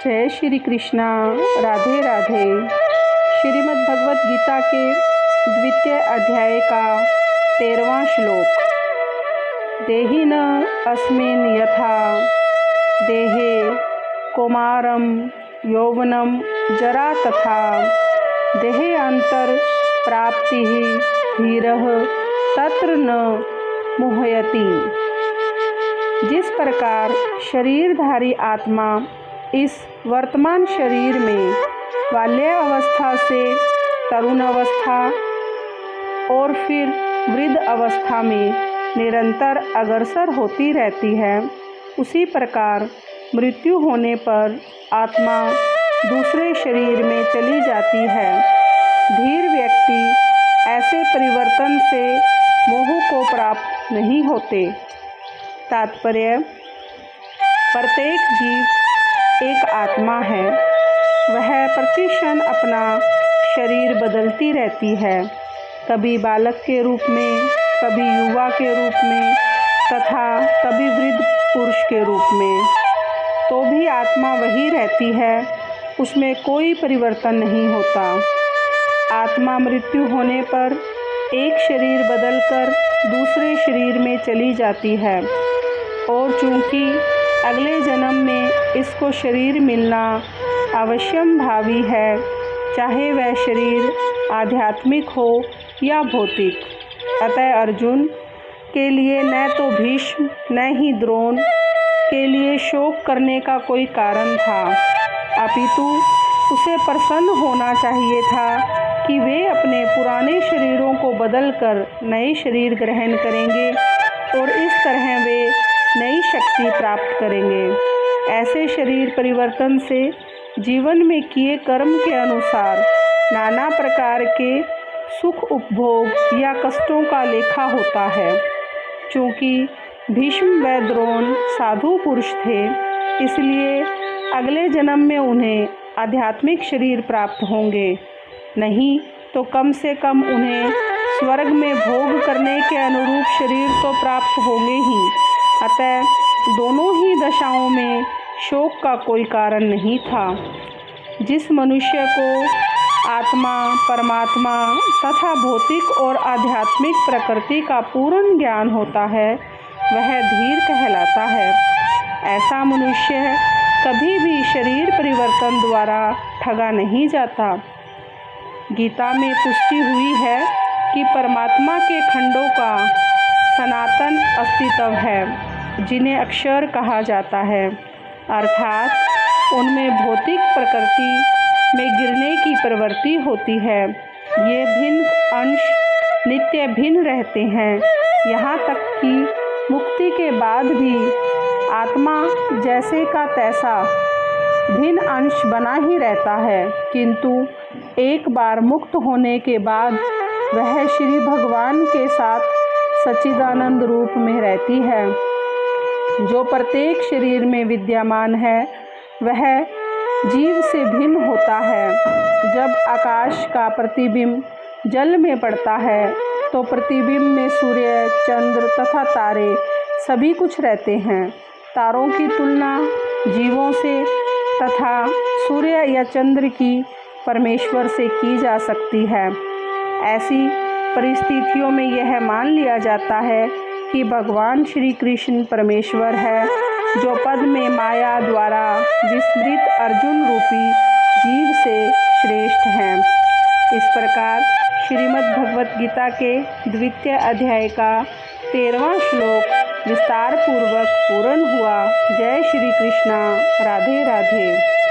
जय श्री कृष्णा। राधे राधे। श्रीमद् भगवत गीता के द्वितीय अध्याय का 13वां श्लोक। देहि न अस्मिन् यथा देहे कौमारं यौवनं जरा तथा देहान्तर प्राप्तिः धीरः तत्र न मुह्यति। जिस प्रकार शरीरधारी आत्मा इस वर्तमान शरीर में बाल्य अवस्था से तरुण अवस्था और फिर वृद्ध अवस्था में निरंतर अग्रसर होती रहती है, उसी प्रकार मृत्यु होने पर आत्मा दूसरे शरीर में चली जाती है। धीर व्यक्ति ऐसे परिवर्तन से मोह को प्राप्त नहीं होते। तात्पर्य: प्रत्येक जीव एक आत्मा है। वह प्रतिक्षण अपना शरीर बदलती रहती है, कभी बालक के रूप में, कभी युवा के रूप में तथा कभी वृद्ध पुरुष के रूप में। तो भी आत्मा वही रहती है, उसमें कोई परिवर्तन नहीं होता। आत्मा मृत्यु होने पर एक शरीर बदलकर दूसरे शरीर में चली जाती है और चूँकि अगले जन्म में इसको शरीर मिलना अवश्यम भावी है, चाहे वह शरीर आध्यात्मिक हो या भौतिक। अतः अर्जुन के लिए न तो भीष्म न ही द्रोण के लिए शोक करने का कोई कारण था, अपितु उसे प्रसन्न होना चाहिए था कि वे अपने पुराने शरीरों को बदलकर नए शरीर ग्रहण करेंगे और इस तरह वे नई शक्ति प्राप्त करेंगे। ऐसे शरीर परिवर्तन से जीवन में किए कर्म के अनुसार नाना प्रकार के सुख उपभोग या कष्टों का लेखा होता है। चूँकि भीष्म व द्रोण साधु पुरुष थे, इसलिए अगले जन्म में उन्हें आध्यात्मिक शरीर प्राप्त होंगे, नहीं तो कम से कम उन्हें स्वर्ग में भोग करने के अनुरूप शरीर तो प्राप्त होंगे ही। अतः दोनों ही दशाओं में शोक का कोई कारण नहीं था। जिस मनुष्य को आत्मा, परमात्मा तथा भौतिक और आध्यात्मिक प्रकृति का पूर्ण ज्ञान होता है, वह धीर कहलाता है। ऐसा मनुष्य कभी भी शरीर परिवर्तन द्वारा ठगा नहीं जाता। गीता में पुष्टि हुई है कि परमात्मा के खंडों का सनातन अस्तित्व है, जिन्हें अक्षर कहा जाता है, अर्थात उनमें भौतिक प्रकृति में गिरने की प्रवृत्ति होती है। ये भिन्न अंश नित्य भिन्न रहते हैं, यहाँ तक कि मुक्ति के बाद भी आत्मा जैसे का तैसा भिन्न अंश बना ही रहता है, किंतु एक बार मुक्त होने के बाद वह श्री भगवान के साथ सच्चिदानंद रूप में रहती है। जो प्रत्येक शरीर में विद्यमान है, वह जीव से भिन्न होता है। जब आकाश का प्रतिबिंब जल में पड़ता है, तो प्रतिबिंब में सूर्य, चंद्र तथा तारे सभी कुछ रहते हैं। तारों की तुलना जीवों से तथा सूर्य या चंद्र की परमेश्वर से की जा सकती है। ऐसी परिस्थितियों में यह मान लिया जाता है कि भगवान श्री कृष्ण परमेश्वर है, जो पद में माया द्वारा विस्मृत अर्जुन रूपी जीव से श्रेष्ठ हैं। इस प्रकार श्रीमद् भगवत गीता के द्वितीय अध्याय का 13वां श्लोक विस्तार पूर्वक पूर्ण हुआ। जय श्री कृष्णा। राधे राधे।